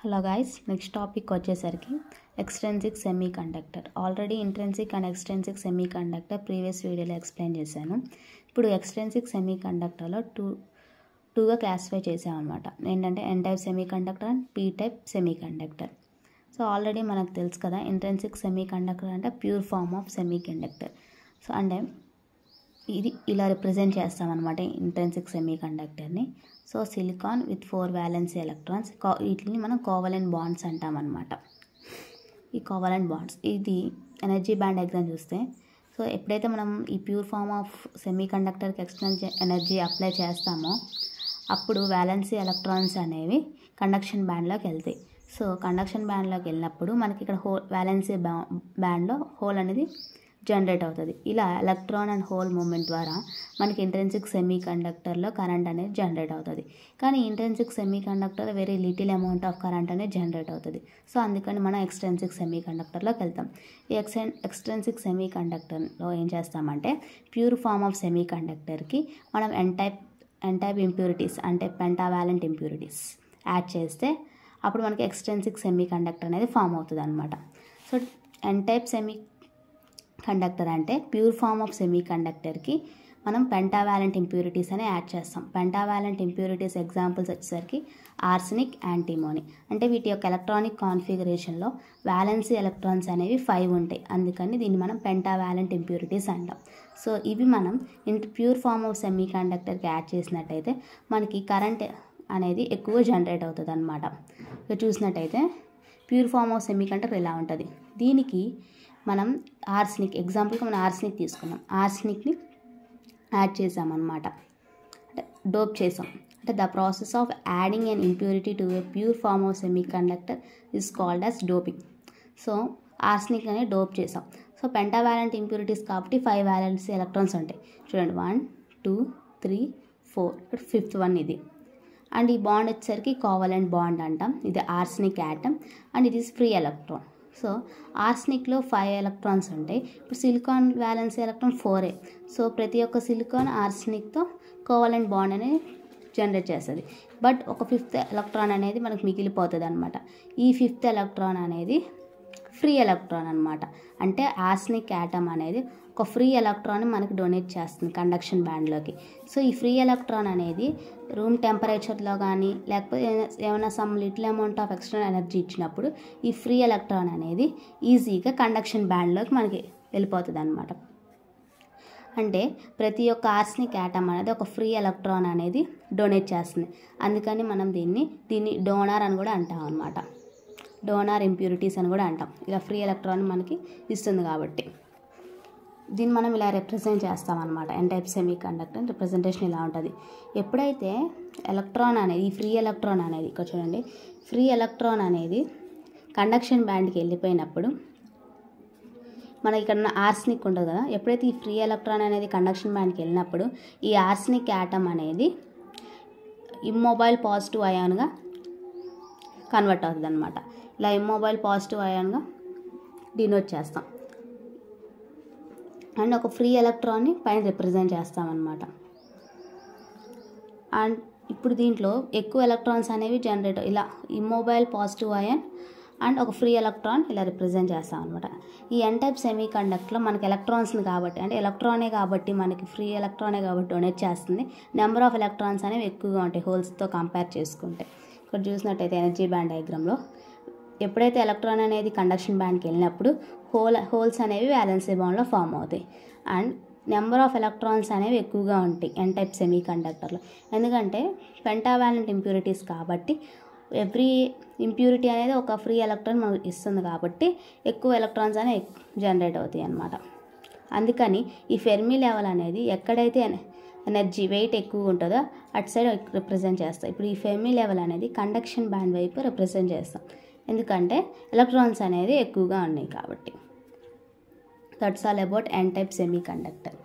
Hello guys, next topic వచ్చేసరికి extrinsic semiconductor. Already intrinsic and extrinsic semiconductor previous వీడియోలో explain చేశాను. ఇప్పుడు extrinsic సెమీ కండక్టర్లో టూగా క్లాసిఫై చేసామన్నమాట. ఏంటంటే n type semiconductor and p type semiconductor. So already మనకు తెలుసు కదా, ఇంట్రెన్సిక్ సెమీ కండక్టర్ అంటే pure form of semiconductor. So అంటే ఇది ఇలా రిప్రజెంట్ చేస్తామన్నమాట ఇంట్రెన్సిక్ సెమీ కండక్టర్ని. So silicon with 4 valency electrons, వీటిని మనం కోవలెంట్ బాండ్స్ అంటామన్నమాట. ఈ కోవలెంట్ బాండ్స్, ఇది ఎనర్జీ బ్యాండ్ డయాగ్రామ్ చూస్తే, సో ఎప్పుడైతే మనం ఈ ప్యూర్ ఫామ్ ఆఫ్ సెమీ కండక్టర్కి ఎక్స్టర్నల్ ఎనర్జీ అప్లై చేస్తామో అప్పుడు వ్యాలెన్సీ ఎలక్ట్రాన్స్ అనేవి కండక్షన్ బ్యాండ్లోకి వెళ్తాయి. సో కండక్షన్ బ్యాండ్లోకి వెళ్ళినప్పుడు మనకి ఇక్కడ వ్యాలెన్సీ బ్యాండ్లో హోల్ అనేది జనరేట్ అవుతుంది. ఇలా ఎలక్ట్రాన్ అండ్ హోల్ మూమెంట్ ద్వారా మనకి ఇంట్రెన్సిక్ సెమీ కండక్టర్లో కరెంట్ అనేది జనరేట్ అవుతుంది. కానీ intrinsic semi conductor very little amount of current అనేది జనరేట్ అవుతుంది. సో అందుకని మనం ఎక్స్ట్రెన్సిక్ సెమీ కండక్టర్లోకి వెళ్తాం. ఈ ఎక్స్ట్రెన్సిక్ సెమీ కండక్టర్లో ఏం చేస్తామంటే ప్యూర్ ఫామ్ ఆఫ్ సెమీ కండక్టర్కి మనం ఎన్ టైప్ ఇంప్యూరిటీస్ అంటే పెంటావాలెంట్ ఇంప్యూరిటీస్ యాడ్ చేస్తే అప్పుడు మనకి ఎక్స్ట్రెన్సిక్ సెమీ కండక్టర్ అనేది ఫామ్ అవుతుంది అనమాట. So N type semiconductor అంటే ప్యూర్ ఫామ్ ఆఫ్ సెమీ కండక్టర్కి మనం పెంటావాలెంట్ ఇంప్యూరిటీస్ అని యాడ్ చేస్తాం. పెంటావాలెంట్ ఇంప్యూరిటీస్ ఎగ్జాంపుల్స్ వచ్చేసరికి ఆర్సెనిక్, యాంటీమోనీ. అంటే వీటి యొక్క ఎలక్ట్రానిక్ కాన్ఫిగరేషన్లో వ్యాలెన్సీ ఎలక్ట్రాన్స్ అనేవి 5 ఉంటాయి. అందుకని దీన్ని మనం పెంటావాలెంట్ ఇంప్యూరిటీస్ అంటాం. సో ఇవి మనం ప్యూర్ ఫామ్ ఆఫ్ సెమీ కండక్టర్కి యాడ్ చేసినట్టయితే మనకి కరెంట్ అనేది ఎక్కువ జనరేట్ అవుతుంది అనమాట. ఇక చూసినట్టయితే pure form of semiconductor ఇలా ఉంటుంది. దీనికి మనం ఆర్సెనిక్, ఎగ్జాంపుల్గా మనం ఆర్సెనిక్ తీసుకున్నాం. ఆర్సెనిక్ని యాడ్ చేసామన్నమాట, అంటే డోప్ చేసాం. అంటే the process of adding an impurity to a pure form of semiconductor is called as doping. So arsenic అనేది డోప్ చేసాం. సో పెంటావాలెంట్ ఇంప్యూరిటీస్ కాబట్టి 5 వ్యాలెన్సీ ఎలక్ట్రాన్స్ ఉంటాయి. చూడండి, 1 2 3 4, ఇక్కడ 5th వన్ ఇది. అండ్ ఈ బాండ్ వచ్చేసరికి కోవలెంట్ బాండ్ అంటాం. ఇది ఆర్సెనిక్ యాటమ్ అండ్ ఇది ఫ్రీ ఎలక్ట్రాన్. సో ఆర్సెనిక్లో 5 ఎలక్ట్రాన్స్ ఉంటాయి. ఇప్పుడు సిలికాన్ వ్యాలెన్సీ ఎలక్ట్రాన్ 4. సో ప్రతి ఒక్క సిలికాన్ ఆర్సెనిక్తో కోవలెంట్ బాండ్ అనేది జనరేట్ చేస్తుంది. బట్ ఒక 5th ఎలక్ట్రాన్ అనేది మనకు మిగిలిపోతుంది అనమాట. ఈ 5th ఎలక్ట్రాన్ అనేది ఫ్రీ ఎలక్ట్రాన్ అనమాట. అంటే ఆర్సెనిక్ యాటమ్ అనేది ఒక ఫ్రీ ఎలక్ట్రాన్ మనకి డొనేట్ చేస్తుంది కండక్షన్ బ్యాండ్లోకి. సో ఈ ఫ్రీ ఎలక్ట్రాన్ అనేది రూమ్ టెంపరేచర్లో కానీ లేకపోతే ఏమైనా some little amount of external energy ఇచ్చినప్పుడు ఈ ఫ్రీ ఎలక్ట్రాన్ అనేది ఈజీగా కండక్షన్ బ్యాండ్లోకి మనకి వెళ్ళిపోతుంది అనమాట. అంటే ప్రతి ఒక్క ఆర్సెనిక్ యాటమ్ అనేది ఒక ఫ్రీ ఎలక్ట్రాన్ అనేది డొనేట్ చేస్తుంది. అందుకని మనం దీన్ని డోనార్ అని కూడా అంటాం అనమాట. డోనార్ ఇంప్యూరిటీస్ అని కూడా అంటాం. ఇలా ఫ్రీ ఎలక్ట్రాన్ మనకి ఇస్తుంది కాబట్టి దీన్ని మనం ఇలా రిప్రజెంట్ చేస్తామన్నమాట. N type semiconductor representation ఇలా ఉంటుంది. ఎప్పుడైతే ఎలక్ట్రాన్ అనేది, ఈ ఫ్రీ ఎలక్ట్రాన్ అనేది, ఇక్కడ చూడండి, ఫ్రీ ఎలక్ట్రాన్ అనేది కండక్షన్ బ్యాండ్కి వెళ్ళిపోయినప్పుడు మనకి ఇక్కడ ఆర్సెనిక్ ఉంటుంది కదా, ఎప్పుడైతే ఈ ఫ్రీ ఎలక్ట్రాన్ అనేది కండక్షన్ బ్యాండ్కి వెళ్ళినప్పుడు ఈ ఆర్సెనిక్ యాటమ్ అనేది ఇమ్మొబైల్ పాజిటివ్ అయాన్గా కన్వర్ట్ అవుతుంది అనమాట. ఇలా ఇమ్మొబైల్ పాజిటివ్ అయాన్గా డినోట్ చేస్తాం. అండ్ ఒక ఫ్రీ ఎలక్ట్రాన్ని పైన రిప్రజెంట్ చేస్తామన్నమాట. అండ్ ఇప్పుడు దీంట్లో ఎక్కువ ఎలక్ట్రాన్స్ అనేవి జనరేట్, ఇలా ఇమ్మొబైల్ పాజిటివ్ అయాన్ అండ్ ఒక ఫ్రీ ఎలక్ట్రాన్ ఇలా రిప్రజెంట్ చేస్తాం అనమాట. ఈ ఎన్ టైప్ సెమీ కండక్టర్లో మనకి ఎలక్ట్రాన్స్ని కాబట్టి, అంటే ఎలక్ట్రానే కాబట్టి మనకి ఫ్రీ ఎలక్ట్రానే కాబట్టి డొనేట్ చేస్తుంది. నెంబర్ ఆఫ్ ఎలక్ట్రాన్స్ అనేవి ఎక్కువగా ఉంటాయి హోల్స్తో కంపేర్ చేసుకుంటే. ఇక్కడ చూసినట్టయితే ఎనర్జీ బ్యాండ్ డయాగ్రామ్లో ఎప్పుడైతే ఎలక్ట్రాన్ అనేది కండక్షన్ బ్యాండ్కి వెళ్ళినప్పుడు హోల్స్ అనేవి వ్యాలెన్సీ బాండ్లో ఫామ్ అవుతాయి. అండ్ నెంబర్ ఆఫ్ ఎలక్ట్రాన్స్ అనేవి ఎక్కువగా ఉంటాయి ఎన్ టైప్ సెమీ కండక్టర్లో. ఎందుకంటే పెంటావాలెంట్ ఇంప్యూరిటీస్ కాబట్టి ఎవ్రీ ఇంప్యూరిటీ అనేది ఒక ఫ్రీ ఎలక్ట్రాన్ మనకు ఇస్తుంది కాబట్టి ఎక్కువ ఎలక్ట్రాన్స్ అనేవి జనరేట్ అవుతాయి అన్నమాట. అందుకని ఈ ఫెర్మి లెవెల్ అనేది ఎక్కడైతే ఎనర్జీ వెయిట్ ఎక్కువ ఉంటుందో అటు సైడ్ రిప్రజెంట్ చేస్తాం. ఇప్పుడు ఈ ఫెర్మి లెవెల్ అనేది కండక్షన్ బ్యాండ్ వైపు రిప్రజెంట్ చేస్తాం, ఎందుకంటే ఎలక్ట్రాన్స్ అనేది ఎక్కువగా ఉన్నాయి కాబట్టి. That's all about N type semi conductor.